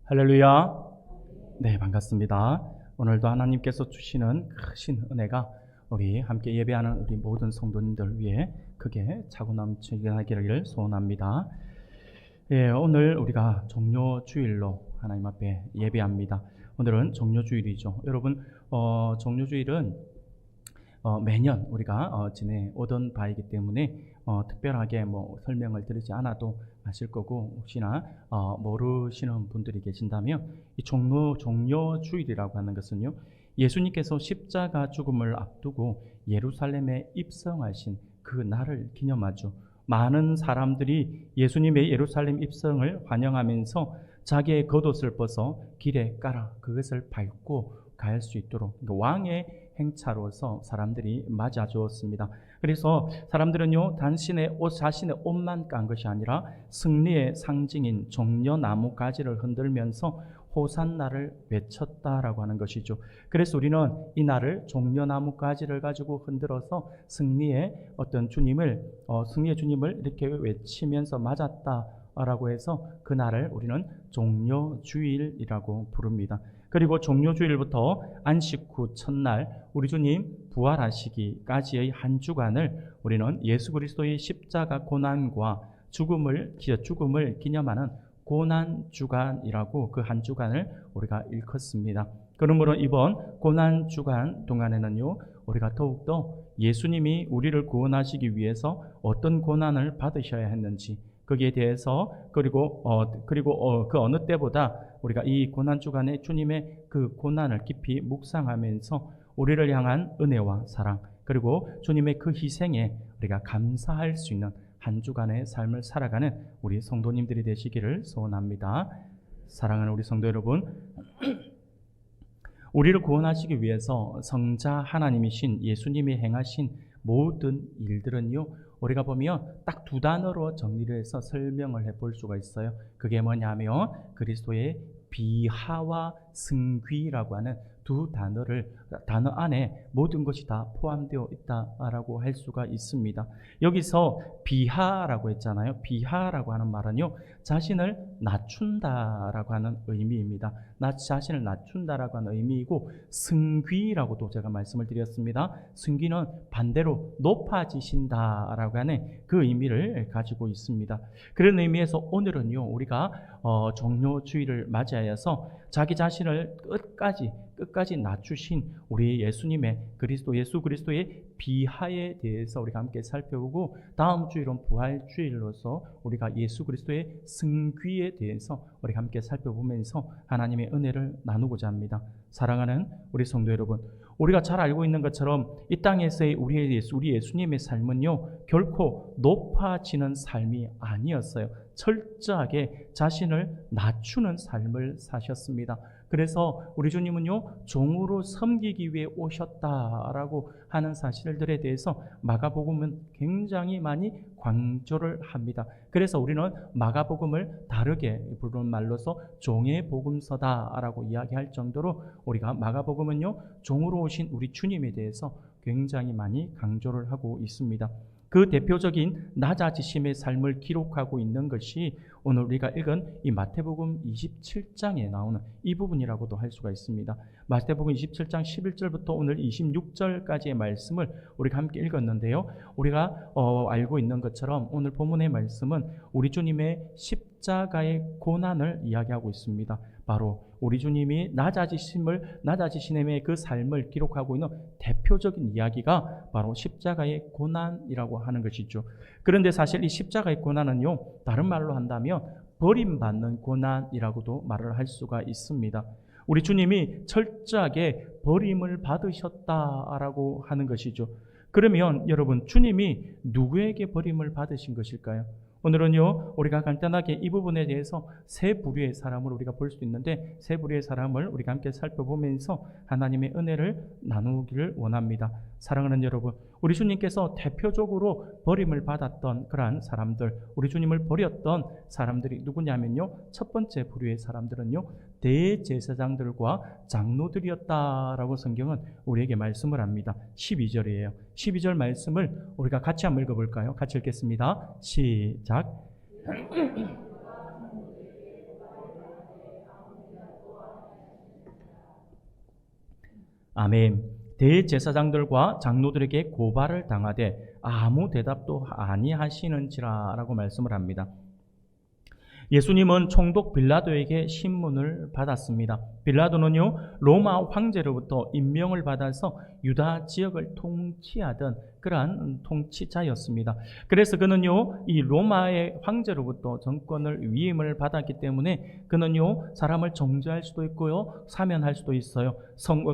할렐루야. 네, 반갑습니다. 오늘도 하나님께서 주시는 크신 은혜가 우리 함께 예배하는 우리 모든 성도님들 위해 크게 차고 넘치게 하기를 소원합니다. 예, 오늘 우리가 종료주일로 하나님 앞에 예배합니다. 오늘은 종료주일이죠. 여러분, 종료주일은 매년 우리가 지내오던 바이기 때문에 특별하게 설명을 드리지 않아도 아실 거고, 혹시나 모르시는 분들이 계신다면 이 종료주일이라고 하는 것은요, 예수님께서 십자가 죽음을 앞두고 예루살렘에 입성하신 그 날을 기념하죠. 많은 사람들이 예수님의 예루살렘 입성을 환영하면서 자기의 겉옷을 벗어 길에 깔아 그것을 밟고 갈 수 있도록 왕의 행차로서 사람들이 맞아 주었습니다. 그래서 사람들은요, 자신의 옷만 깐 것이 아니라 승리의 상징인 종려나무 가지를 흔들면서 호산나를 외쳤다라고 하는 것이죠. 그래서 우리는 이 날을 종려나무 가지를 가지고 흔들어서 승리의 주님을 이렇게 외치면서 맞았다라고 해서 그 날을 우리는 종료주일이라고 부릅니다. 그리고 종료주일부터 안식 후 첫날 우리 주님 부활하시기까지의 한 주간을 우리는 예수 그리스도의 십자가 고난과 죽음을 기념하는 고난주간이라고 그 한 주간을 우리가 일컫습니다. 그러므로 이번 고난주간 동안에는요, 우리가 더욱더 예수님이 우리를 구원하시기 위해서 어떤 고난을 받으셔야 했는지, 거기에 대해서 그리고 그 어느 때보다 우리가 이 고난 주간에 주님의 그 고난을 깊이 묵상하면서 우리를 향한 은혜와 사랑, 그리고 주님의 그 희생에 우리가 감사할 수 있는 한 주간의 삶을 살아가는 우리 성도님들이 되시기를 소원합니다. 사랑하는 우리 성도 여러분, 우리를 구원하시기 위해서 성자 하나님이신 예수님이 행하신 모든 일들은요, 우리가 보면 딱 두 단어로 정리를 해서 설명을 해볼 수가 있어요. 그게 뭐냐면 그리스도의 비하와 승귀라고 하는 두 단어 안에 모든 것이 다 포함되어 있다라고 할 수가 있습니다. 여기서 비하라고 했잖아요. 비하라고 하는 말은요, 자신을 낮춘다라고 하는 의미입니다. 자신을 낮춘다라고 하는 의미이고, 승귀라고도 제가 말씀을 드렸습니다. 승귀는 반대로 높아지신다라고 하는 그 의미를 가지고 있습니다. 그런 의미에서 오늘은요, 우리가 종료주일을 맞이하여서 자기 자신을 끝까지 낮추신 우리 예수님의 예수 그리스도의 비하에 대해서 우리가 함께 살펴보고, 다음 주일은 부활주일로서 우리가 예수 그리스도의 승귀에 대해서 우리가 함께 살펴보면서 하나님의 은혜를 나누고자 합니다. 사랑하는 우리 성도 여러분, 우리가 잘 알고 있는 것처럼 이 땅에서의 우리 예수님의 삶은요, 결코 높아지는 삶이 아니었어요. 철저하게 자신을 낮추는 삶을 사셨습니다. 그래서 우리 주님은요, 종으로 섬기기 위해 오셨다라고 하는 사실들에 대해서 마가복음은 굉장히 많이 강조를 합니다. 그래서 우리는 마가복음을 다르게 부르는 말로서 종의 복음서다라고 이야기할 정도로 우리가 마가복음은요, 종으로 오신 우리 주님에 대해서 굉장히 많이 강조를 하고 있습니다. 그 대표적인 낮아지심의 삶을 기록하고 있는 것이 오늘 우리가 읽은 이 마태복음 27장에 나오는 이 부분이라고도 할 수가 있습니다. 마태복음 27장 11절부터 오늘 26절까지의 말씀을 우리가 함께 읽었는데요, 우리가 알고 있는 것처럼 오늘 본문의 말씀은 우리 주님의 십자가의 고난을 이야기하고 있습니다. 바로 우리 주님이 낮아지심의 그 삶을 기록하고 있는 대표적인 이야기가 바로 십자가의 고난이라고 하는 것이죠. 그런데 사실 이 십자가의 고난은요, 다른 말로 한다면 버림받는 고난이라고도 말을 할 수가 있습니다. 우리 주님이 철저하게 버림을 받으셨다라고 하는 것이죠. 그러면 여러분, 주님이 누구에게 버림을 받으신 것일까요? 오늘은요, 우리가 간단하게 이 부분에 대해서 세 부류의 사람을 우리가 볼 수 있는데, 세 부류의 사람을 우리가 함께 살펴보면서 하나님의 은혜를 나누기를 원합니다. 사랑하는 여러분, 우리 주님께서 대표적으로 버림을 받았던 그러한 사람들, 우리 주님을 버렸던 사람들이 누구냐면요, 첫 번째 부류의 사람들은요, 대제사장들과 장로들이었다라고 성경은 우리에게 말씀을 합니다. 12절이에요. 12절 말씀을 우리가 같이 한번 읽어볼까요? 같이 읽겠습니다. 시작. 아멘. 대제사장들과 장로들에게 고발을 당하되 아무 대답도 아니하시는지라라고 말씀을 합니다. 예수님은 총독 빌라도에게 신문을 받았습니다. 빌라도는요, 로마 황제로부터 임명을 받아서 유다 지역을 통치하던 그러한 통치자였습니다. 그래서 그는요, 이 로마의 황제로부터 정권을 위임을 받았기 때문에 그는요, 사람을 정죄할 수도 있고요, 사면할 수도 있어요.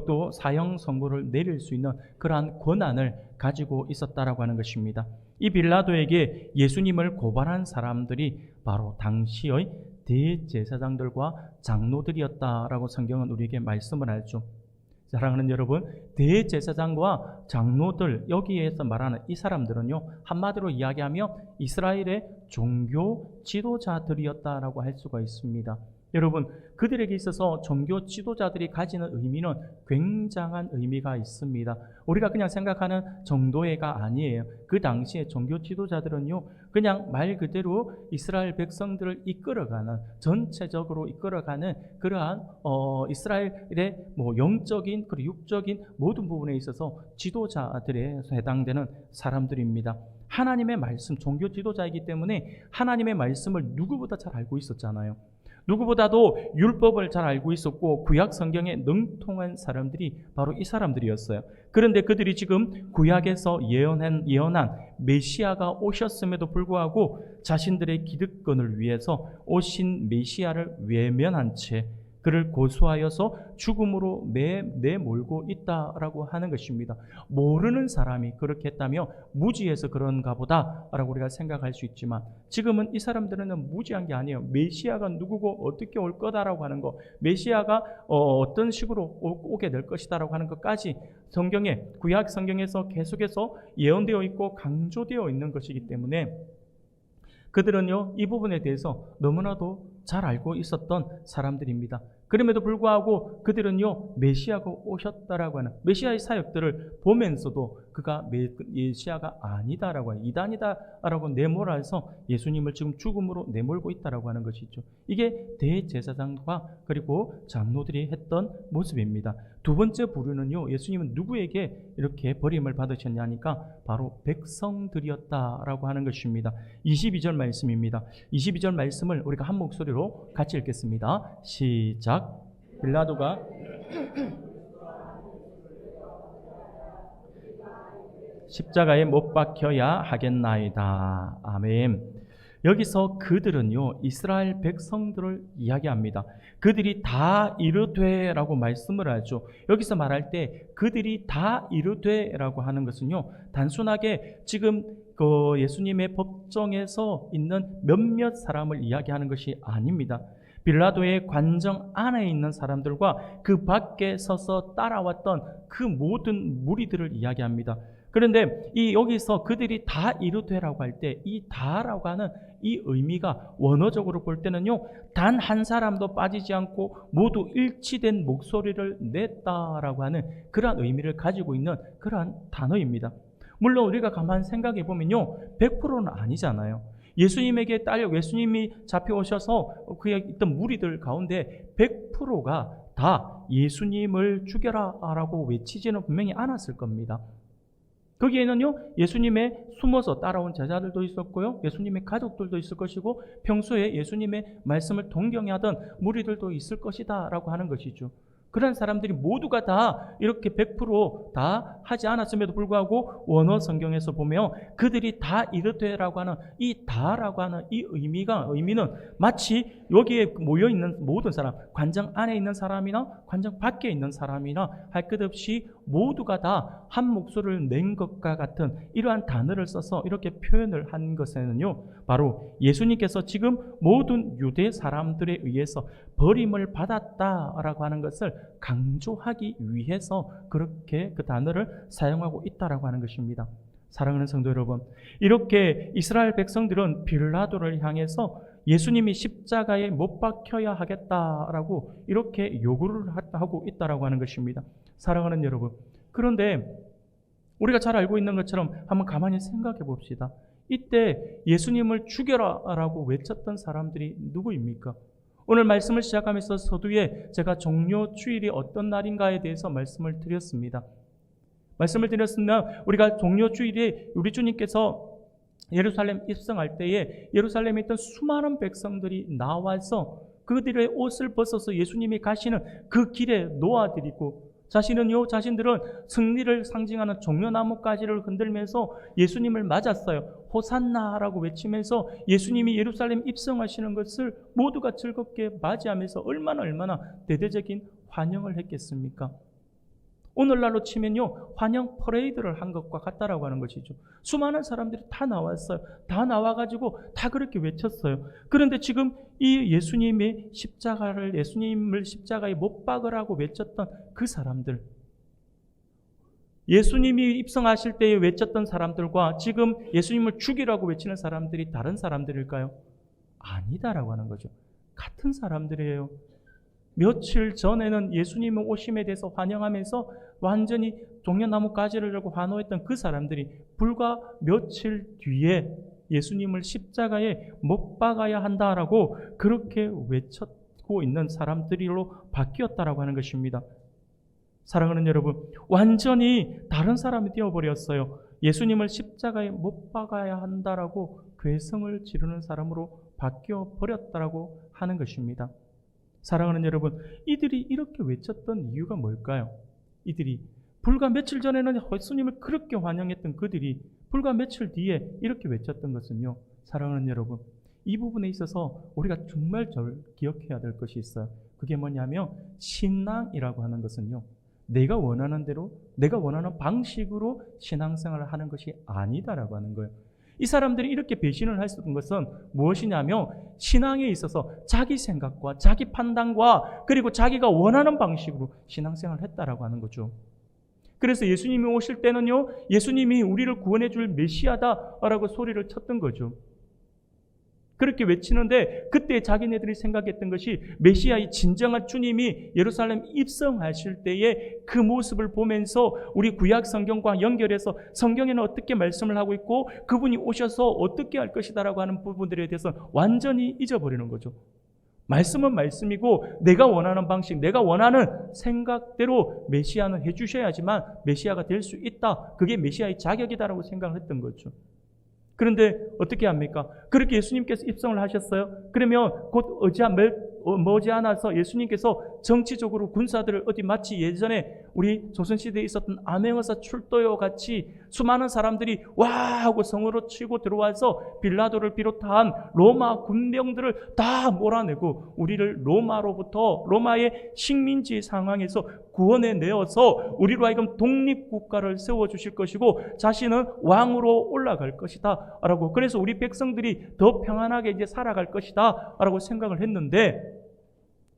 또 사형 선고를 내릴 수 있는 그러한 권한을 가지고 있었다라고 하는 것입니다. 이 빌라도에게 예수님을 고발한 사람들이 바로 당시의 대제사장들과 장로들이었다라고 성경은 우리에게 말씀을 하죠. 사랑하는 여러분, 대제사장과 장로들, 여기에서 말하는 이 사람들은요, 한마디로 이야기하면 이스라엘의 종교 지도자들이었다라고 할 수가 있습니다. 여러분, 그들에게 있어서 종교 지도자들이 가지는 의미는 굉장한 의미가 있습니다. 우리가 그냥 생각하는 정도의가 아니에요. 그 당시에 종교 지도자들은요, 그냥 말 그대로 이스라엘 백성들을 이끌어가는, 전체적으로 이끌어가는 그러한 이스라엘의 영적인 그리고 육적인 모든 부분에 있어서 지도자들에 해당되는 사람들입니다. 하나님의 말씀, 종교 지도자이기 때문에 하나님의 말씀을 누구보다 잘 알고 있었잖아요. 누구보다도 율법을 잘 알고 있었고 구약 성경에 능통한 사람들이 바로 이 사람들이었어요. 그런데 그들이 지금 구약에서 예언한 메시아가 오셨음에도 불구하고 자신들의 기득권을 위해서 오신 메시아를 외면한 채 그를 고소하여서 죽음으로 내몰고 있다라고 하는 것입니다. 모르는 사람이 그렇게 했다며 무지해서 그런가 보다라고 우리가 생각할 수 있지만 지금은 이 사람들은 무지한 게 아니에요. 메시아가 누구고 어떻게 올 거다라고 하는 거, 메시아가 어떤 식으로 오게 될 것이다라고 하는 것까지 성경에, 구약 성경에서 계속해서 예언되어 있고 강조되어 있는 것이기 때문에 그들은요, 이 부분에 대해서 너무나도 잘 알고 있었던 사람들입니다. 그럼에도 불구하고 그들은요, 메시아가 오셨다라고 하는 메시아의 사역들을 보면서도 그가 메시아가 아니다라고 하는, 이단이다라고 내몰아서 예수님을 지금 죽음으로 내몰고 있다라고 하는 것이죠. 이게 대제사장과 그리고 장로들이 했던 모습입니다. 두 번째 부류는요, 예수님은 누구에게 이렇게 버림을 받으셨냐니까 바로 백성들이었다라고 하는 것입니다. 22절 말씀입니다. 22절 말씀을 우리가 한 목소리로 같이 읽겠습니다. 시작. 빌라도가 십자가에 못 박혀야 하겠나이다. 아멘. 여기서 그들은요, 이스라엘 백성들을 이야기합니다. 그들이 다 이르되라고 말씀을 하죠. 여기서 말할 때 그들이 다 이르되라고 하는 것은요, 단순하게 지금 그 예수님의 법정에서 있는 몇몇 사람을 이야기하는 것이 아닙니다. 빌라도의 관정 안에 있는 사람들과 그 밖에 서서 따라왔던 그 모든 무리들을 이야기합니다. 그런데 여기서 그들이 다 이르되라고 할 때 이 다라고 하는 이 의미가 원어적으로 볼 때는요, 단 한 사람도 빠지지 않고 모두 일치된 목소리를 냈다라고 하는 그러한 의미를 가지고 있는 그러한 단어입니다. 물론 우리가 가만 생각해 보면요, 100%는 아니잖아요. 예수님이 잡혀오셔서 그에 있던 무리들 가운데 100%가 다 예수님을 죽여라라고 외치지는 분명히 않았을 겁니다. 거기에는요, 예수님의 숨어서 따라온 제자들도 있었고요, 예수님의 가족들도 있을 것이고 평소에 예수님의 말씀을 동경하던 무리들도 있을 것이다 라고 하는 것이죠. 그런 사람들이 모두가 다 이렇게 100% 하지 않았음에도 불구하고 원어 성경에서 보면 그들이 다 이르되라고 하는 이 다라고 하는 이 의미는 마치 여기에 모여있는 모든 사람, 관장 안에 있는 사람이나 관장 밖에 있는 사람이나 할 것 없이 모두가 다 한 목소리를 낸 것과 같은 이러한 단어를 써서 이렇게 표현을 한 것에는요, 바로 예수님께서 지금 모든 유대 사람들에 의해서 버림을 받았다라고 하는 것을 강조하기 위해서 그렇게 그 단어를 사용하고 있다라고 하는 것입니다. 사랑하는 성도 여러분, 이렇게 이스라엘 백성들은 빌라도를 향해서 예수님이 십자가에 못 박혀야 하겠다라고 이렇게 요구를 하고 있다라고 하는 것입니다. 사랑하는 여러분, 그런데 우리가 잘 알고 있는 것처럼 한번 가만히 생각해 봅시다. 이때 예수님을 죽여라라고 외쳤던 사람들이 누구입니까? 오늘 말씀을 시작하면서 서두에 제가 종료 주일이 어떤 날인가에 대해서 말씀을 드렸습니다. 말씀을 드렸으면 우리가 종료 주일에 우리 주님께서 예루살렘 입성할 때에 예루살렘에 있던 수많은 백성들이 나와서 그들의 옷을 벗어서 예수님이 가시는 그 길에 놓아드리고 자신들은 승리를 상징하는 종려나무 가지를 흔들면서 예수님을 맞았어요. 호산나라고 외치면서 예수님이 예루살렘 입성하시는 것을 모두가 즐겁게 맞이하면서 얼마나 대대적인 환영을 했겠습니까? 오늘날로 치면요, 환영 퍼레이드를 한 것과 같다라고 하는 것이죠. 수많은 사람들이 다 나왔어요. 다 나와가지고 다 그렇게 외쳤어요. 그런데 지금 이 예수님을 십자가에 못 박으라고 외쳤던 그 사람들, 예수님이 입성하실 때에 외쳤던 사람들과 지금 예수님을 죽이라고 외치는 사람들이 다른 사람들일까요? 아니다라고 하는 거죠. 같은 사람들이에요. 며칠 전에는 예수님의 오심에 대해서 환영하면서 완전히 종려나무 가지를 들고 환호했던 그 사람들이 불과 며칠 뒤에 예수님을 십자가에 못 박아야 한다라고 그렇게 외쳤고 있는 사람들로 바뀌었다라고 하는 것입니다. 사랑하는 여러분, 완전히 다른 사람이 되어버렸어요. 예수님을 십자가에 못 박아야 한다라고 괴성을 지르는 사람으로 바뀌어버렸다라고 하는 것입니다. 사랑하는 여러분, 이들이 이렇게 외쳤던 이유가 뭘까요? 이들이 불과 며칠 전에는 예수님을 그렇게 환영했던 그들이 불과 며칠 뒤에 이렇게 외쳤던 것은요, 사랑하는 여러분, 이 부분에 있어서 우리가 정말 기억해야 될 것이 있어요. 그게 뭐냐면 신앙이라고 하는 것은요, 내가 원하는 대로 내가 원하는 방식으로 신앙생활을 하는 것이 아니다라고 하는 거예요. 이 사람들이 이렇게 배신을 할 수 있는 것은 무엇이냐면 신앙에 있어서 자기 생각과 자기 판단과 그리고 자기가 원하는 방식으로 신앙생활을 했다라고 하는 거죠. 그래서 예수님이 오실 때는요, 예수님이 우리를 구원해 줄 메시아다라고 소리를 쳤던 거죠. 그렇게 외치는데 그때 자기네들이 생각했던 것이 메시아의 진정한 주님이 예루살렘 입성하실 때의 그 모습을 보면서 우리 구약 성경과 연결해서 성경에는 어떻게 말씀을 하고 있고 그분이 오셔서 어떻게 할 것이다라고 하는 부분들에 대해서 완전히 잊어버리는 거죠. 말씀은 말씀이고 내가 원하는 방식, 내가 원하는 생각대로 메시아는 해주셔야지만 메시아가 될 수 있다. 그게 메시아의 자격이다라고 생각을 했던 거죠. 그런데 어떻게 합니까? 그렇게 예수님께서 입성을 하셨어요. 그러면 곧 머지않아서 예수님께서 정치적으로 군사들을 어디 마치 예전에 우리 조선시대에 있었던 암행어사 출도와 같이 수많은 사람들이 와 하고 성으로 치고 들어와서 빌라도를 비롯한 로마 군병들을 다 몰아내고 우리를 로마의 식민지 상황에서 구원해 내어서 우리로 하여금 독립국가를 세워주실 것이고 자신은 왕으로 올라갈 것이다 라고, 그래서 우리 백성들이 더 평안하게 이제 살아갈 것이다 라고 생각을 했는데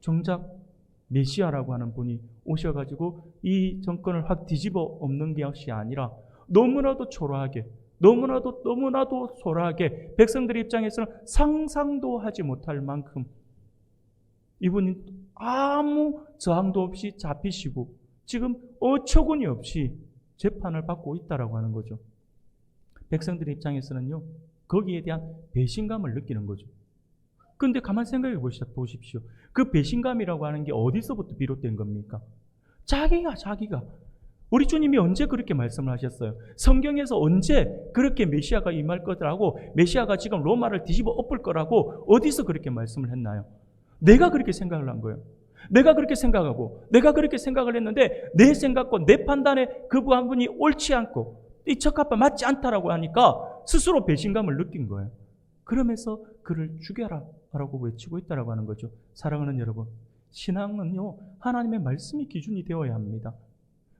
정작 메시아라고 하는 분이 오셔가지고 이 정권을 확 뒤집어 엎는 것이 아니라 너무나도 초라하게 너무나도 소라하게 백성들 입장에서는 상상도 하지 못할 만큼 이분이 아무 저항도 없이 잡히시고 지금 어처구니 없이 재판을 받고 있다라고 하는 거죠. 백성들 입장에서는요, 거기에 대한 배신감을 느끼는 거죠. 그런데 가만 생각해 보십시오. 그 배신감이라고 하는 게 어디서부터 비롯된 겁니까? 자기가 우리 주님이 언제 그렇게 말씀을 하셨어요? 성경에서 언제 그렇게 메시아가 임할 거라고, 메시아가 지금 로마를 뒤집어 엎을 거라고 어디서 그렇게 말씀을 했나요? 내가 그렇게 생각을 한 거예요. 내가 그렇게 생각하고 내가 그렇게 생각을 했는데 내 생각과 내 판단에 그 한 분이 옳지 않고 이 적합한 맞지 않다라고 하니까 스스로 배신감을 느낀 거예요. 그러면서 그를 죽여라 라고 외치고 있다라고 하는 거죠. 사랑하는 여러분, 신앙은요, 하나님의 말씀이 기준이 되어야 합니다.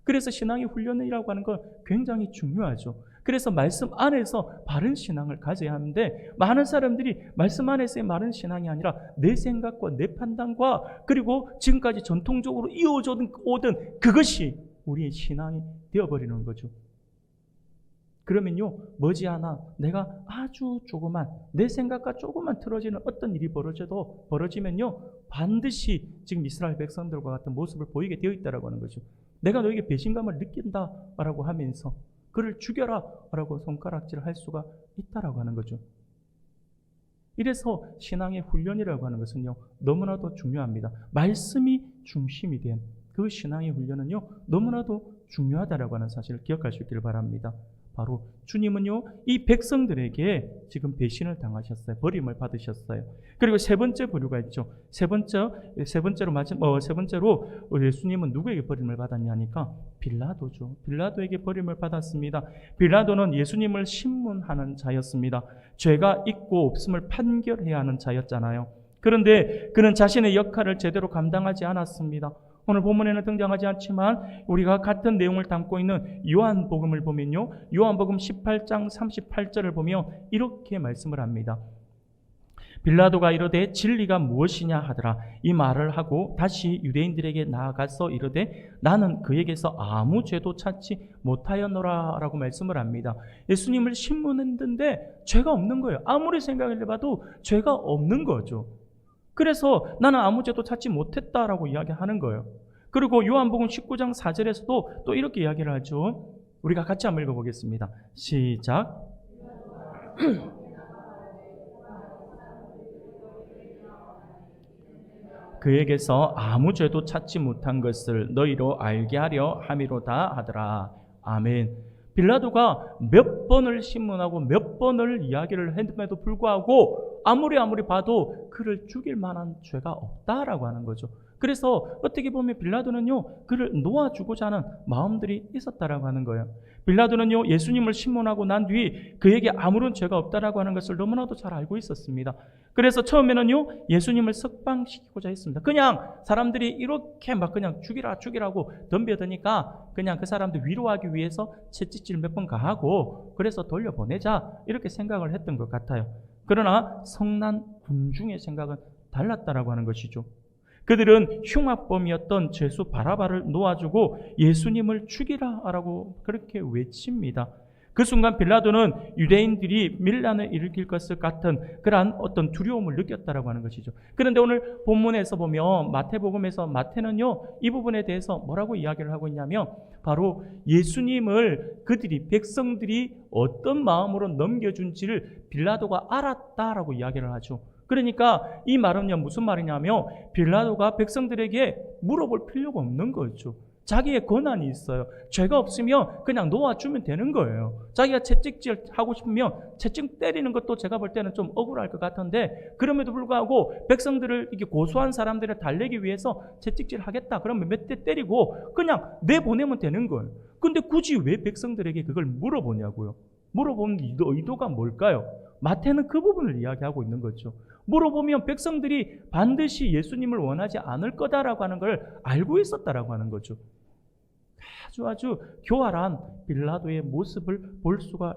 그래서 신앙의 훈련이라고 하는 건 굉장히 중요하죠. 그래서 말씀 안에서 바른 신앙을 가져야 하는데 많은 사람들이 말씀 안에서의 바른 신앙이 아니라 내 생각과 내 판단과 그리고 지금까지 전통적으로 이어져 오던 그것이 우리의 신앙이 되어버리는 거죠. 그러면요, 머지않아 내가 아주 조그만 내 생각과 조금만 틀어지는 어떤 일이 벌어지면요, 반드시 지금 이스라엘 백성들과 같은 모습을 보이게 되어 있다라고 하는 거죠. 내가 너에게 배신감을 느낀다라고 하면서 그를 죽여라 라고 손가락질을 할 수가 있다라고 하는 거죠. 이래서 신앙의 훈련이라고 하는 것은요, 너무나도 중요합니다. 말씀이 중심이 된 그 신앙의 훈련은요, 너무나도 중요하다라고 하는 사실을 기억할 수 있기를 바랍니다. 바로 주님은요, 이 백성들에게 지금 배신을 당하셨어요. 버림을 받으셨어요. 그리고 세 번째 부류가 있죠. 세 번째로 예수님은 누구에게 버림을 받았냐니까 빌라도죠. 빌라도에게 버림을 받았습니다. 빌라도는 예수님을 신문하는 자였습니다. 죄가 있고 없음을 판결해야 하는 자였잖아요. 그런데 그는 자신의 역할을 제대로 감당하지 않았습니다. 오늘 본문에는 등장하지 않지만 우리가 같은 내용을 담고 있는 요한복음을 보면요, 요한복음 18장 38절을 보면 이렇게 말씀을 합니다. 빌라도가 이르되 진리가 무엇이냐 하더라. 이 말을 하고 다시 유대인들에게 나아가서 이르되 나는 그에게서 아무 죄도 찾지 못하였노라 라고 말씀을 합니다. 예수님을 신문했는데 죄가 없는 거예요. 아무리 생각을 해봐도 죄가 없는 거죠. 그래서 나는 아무 죄도 찾지 못했다라고 이야기하는 거예요. 그리고 요한복음 19장 4절에서도 또 이렇게 이야기를 하죠. 우리가 같이 한번 읽어보겠습니다. 시작. 그에게서 아무 죄도 찾지 못한 것을 너희로 알게 하려 함이로다 하더라. 아멘. 빌라도가 몇 번을 신문하고 몇 번을 이야기를 했음에도 불구하고 아무리 봐도 그를 죽일 만한 죄가 없다라고 하는 거죠. 그래서 어떻게 보면 빌라도는요, 그를 놓아주고자 하는 마음들이 있었다라고 하는 거예요. 빌라도는요, 예수님을 신문하고 난 뒤 그에게 아무런 죄가 없다라고 하는 것을 너무나도 잘 알고 있었습니다. 그래서 처음에는요, 예수님을 석방시키고자 했습니다. 그냥 사람들이 이렇게 막 그냥 죽이라고 덤벼드니까 그냥 그 사람들 위로하기 위해서 채찍질 몇 번 가하고 그래서 돌려보내자 이렇게 생각을 했던 것 같아요. 그러나 성난 군중의 생각은 달랐다라고 하는 것이죠. 그들은 흉악범이었던 죄수 바라바를 놓아주고 예수님을 죽이라라고 그렇게 외칩니다. 그 순간 빌라도는 유대인들이 밀란을 일으킬 것을 같은 그러한 어떤 두려움을 느꼈다라고 하는 것이죠. 그런데 오늘 본문에서 보면 마태복음에서 마태는요, 이 부분에 대해서 뭐라고 이야기를 하고 있냐면 바로 예수님을 백성들이 어떤 마음으로 넘겨준지를 빌라도가 알았다라고 이야기를 하죠. 그러니까 이 말은요, 무슨 말이냐면 빌라도가 백성들에게 물어볼 필요가 없는 거죠. 자기의 권한이 있어요. 죄가 없으면 그냥 놓아주면 되는 거예요. 자기가 채찍질 하고 싶으면 채찍 때리는 것도 제가 볼 때는 좀 억울할 것 같은데 그럼에도 불구하고 백성들을 이렇게 고소한 사람들을 달래기 위해서 채찍질 하겠다. 그러면 몇 대 때리고 그냥 내보내면 되는 거예요. 근데 굳이 왜 백성들에게 그걸 물어보냐고요. 물어보는 의도가 뭘까요? 마태는 그 부분을 이야기하고 있는 거죠. 물어보면 백성들이 반드시 예수님을 원하지 않을 거다라고 하는 걸 알고 있었다라고 하는 거죠. 아주 교활한 빌라도의 모습을 볼 수가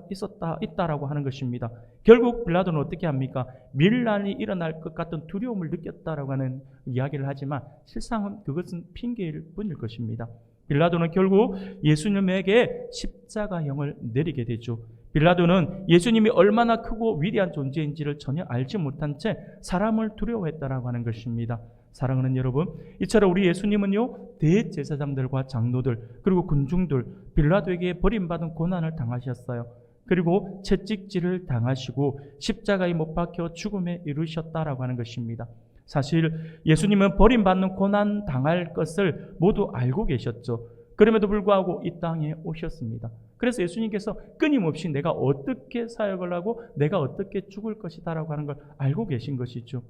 있다라고 하는 것입니다. 결국 빌라도는 어떻게 합니까? 밀란이 일어날 것 같은 두려움을 느꼈다라고 하는 이야기를 하지만 실상은 그것은 핑계일 뿐일 것입니다. 빌라도는 결국 예수님에게 십자가형을 내리게 되죠. 빌라도는 예수님이 얼마나 크고 위대한 존재인지를 전혀 알지 못한 채 사람을 두려워했다라고 하는 것입니다. 사랑하는 여러분, 이처럼 우리 예수님은요, 대제사장들과 장로들 그리고 군중들 빌라도에게 버림받은 고난을 당하셨어요. 그리고 채찍질을 당하시고 십자가에 못 박혀 죽음에 이르셨다라고 하는 것입니다. 사실 예수님은 버림받는 고난 당할 것을 모두 알고 계셨죠. 그럼에도 불구하고 이 땅에 오셨습니다. 그래서 예수님께서 끊임없이 내가 어떻게 사역을 하고 내가 어떻게 죽을 것이다라고 하는 걸 알고 계신 것이죠.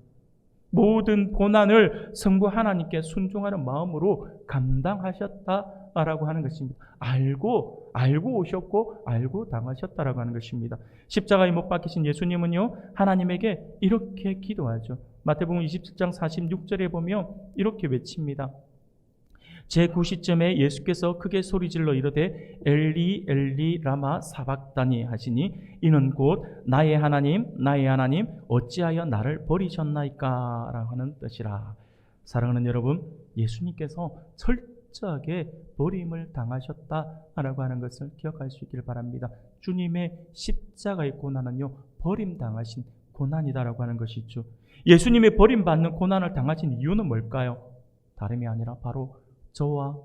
모든 고난을 성부 하나님께 순종하는 마음으로 감당하셨다라고 하는 것입니다. 알고 오셨고 알고 당하셨다라고 하는 것입니다. 십자가에 못 박히신 예수님은요, 하나님에게 이렇게 기도하죠. 마태복음 27장 46절에 보면 이렇게 외칩니다. 제9시쯤에 예수께서 크게 소리질러 이르되 엘리 엘리 라마 사박다니 하시니 이는 곧 나의 하나님 어찌하여 나를 버리셨나이까 라고 하는 뜻이라. 사랑하는 여러분, 예수님께서 철저하게 버림을 당하셨다라고 하는 것을 기억할 수 있기를 바랍니다. 주님의 십자가의 고난은요, 버림당하신 고난이다라고 하는 것이죠. 예수님의 버림받는 고난을 당하신 이유는 뭘까요? 다름이 아니라 바로 저와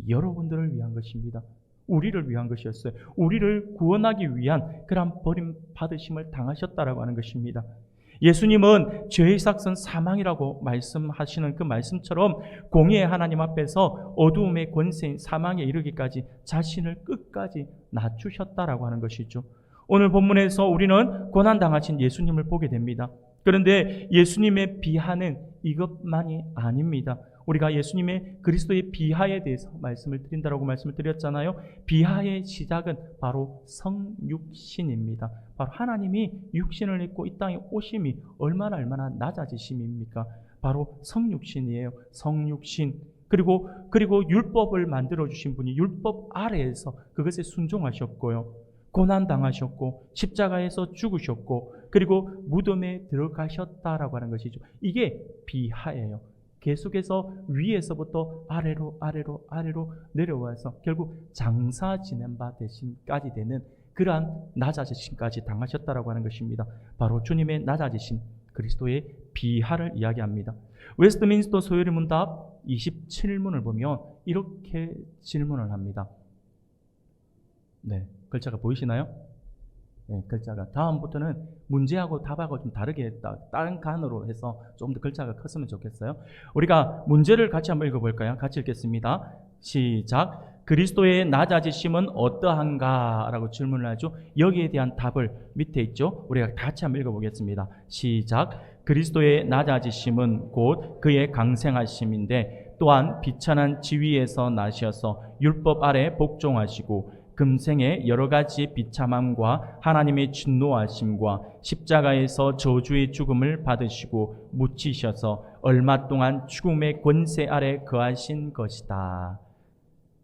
여러분들을 위한 것입니다. 우리를 위한 것이었어요. 우리를 구원하기 위한 그런 버림받으심을 당하셨다라고 하는 것입니다. 예수님은 죄의 삭은 사망이라고 말씀하시는 그 말씀처럼 공의의 하나님 앞에서 어두움의 권세인 사망에 이르기까지 자신을 끝까지 낮추셨다라고 하는 것이죠. 오늘 본문에서 우리는 고난당하신 예수님을 보게 됩니다. 그런데 예수님의 비하는 이것만이 아닙니다. 우리가 예수님의 그리스도의 비하에 대해서 말씀을 드린다라고 말씀을 드렸잖아요. 비하의 시작은 바로 성육신입니다. 바로 하나님이 육신을 입고 이 땅에 오심이 얼마나 낮아지심입니까? 바로 성육신이에요. 성육신. 그리고 율법을 만들어 주신 분이 율법 아래에서 그것에 순종하셨고요. 고난당하셨고 십자가에서 죽으셨고 그리고 무덤에 들어가셨다라고 하는 것이죠. 이게 비하예요. 계속해서 위에서부터 아래로 내려와서 결국 장사 지낸 바 되신까지 되는 그러한 낮아지심까지 당하셨다라고 하는 것입니다. 바로 주님의 낮아지심, 그리스도의 비하를 이야기합니다. 웨스트민스터 소요리 문답 27문을 보면 이렇게 질문을 합니다. 네, 글자가 보이시나요? 네, 글자가 다음부터는 문제하고 답하고 좀 다르게 다른 간으로 해서 좀 더 글자가 컸으면 좋겠어요. 우리가 문제를 같이 한번 읽어볼까요? 같이 읽겠습니다. 시작. 그리스도의 낮아지심은 어떠한가? 라고 질문을 하죠. 여기에 대한 답을 밑에 있죠. 우리가 같이 한번 읽어보겠습니다. 시작. 그리스도의 낮아지심은 곧 그의 강생하심인데 또한 비천한 지위에서 나셔서 율법 아래 복종하시고 금생의 여러 가지 비참함과 하나님의 진노하심과 십자가에서 저주의 죽음을 받으시고 묻히셔서 얼마 동안 죽음의 권세 아래 거하신 것이다.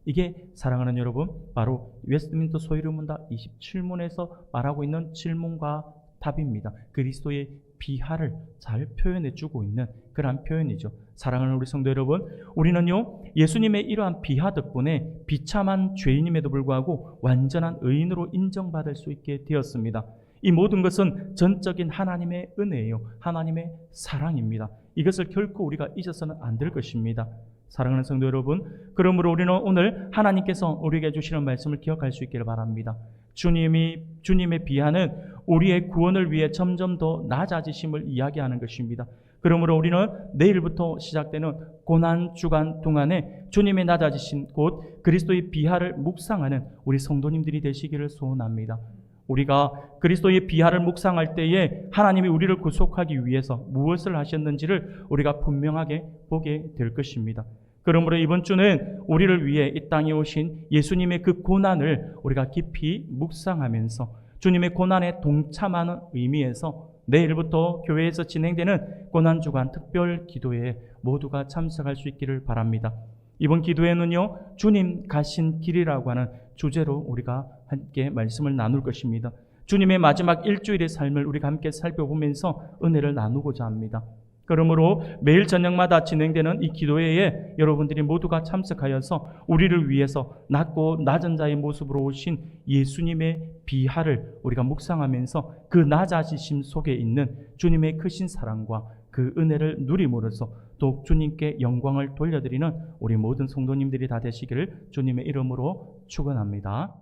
이게 사랑하는 여러분, 바로 웨스트민스터 소요리 문답 27문에서 말하고 있는 질문과 답입니다. 그리스도의 비하를 잘 표현해 주고 있는 그러한 표현이죠. 사랑하는 우리 성도 여러분, 우리는요 예수님의 이러한 비하 덕분에 비참한 죄인임에도 불구하고 완전한 의인으로 인정받을 수 있게 되었습니다. 이 모든 것은 전적인 하나님의 은혜예요. 하나님의 사랑입니다. 이것을 결코 우리가 잊어서는 안 될 것입니다. 사랑하는 성도 여러분, 그러므로 우리는 오늘 하나님께서 우리에게 주시는 말씀을 기억할 수 있기를 바랍니다. 주님의 비하는 우리의 구원을 위해 점점 더 낮아지심을 이야기하는 것입니다. 그러므로 우리는 내일부터 시작되는 고난 주간 동안에 주님의 낮아지심 곧 그리스도의 비하를 묵상하는 우리 성도님들이 되시기를 소원합니다. 우리가 그리스도의 비하를 묵상할 때에 하나님이 우리를 구속하기 위해서 무엇을 하셨는지를 우리가 분명하게 보게 될 것입니다. 그러므로 이번 주는 우리를 위해 이 땅에 오신 예수님의 그 고난을 우리가 깊이 묵상하면서 주님의 고난에 동참하는 의미에서 내일부터 교회에서 진행되는 고난주간 특별 기도회에 모두가 참석할 수 있기를 바랍니다. 이번 기도회는요, 주님 가신 길이라고 하는 주제로 우리가 함께 말씀을 나눌 것입니다. 주님의 마지막 일주일의 삶을 우리가 함께 살펴보면서 은혜를 나누고자 합니다. 그러므로 매일 저녁마다 진행되는 이 기도회에 여러분들이 모두가 참석하여서 우리를 위해서 낮고 낮은 자의 모습으로 오신 예수님의 비하를 우리가 묵상하면서 그 낮아지심 속에 있는 주님의 크신 사랑과 그 은혜를 누림으로써 더욱 주님께 영광을 돌려드리는 우리 모든 성도님들이 다 되시기를 주님의 이름으로 축원합니다.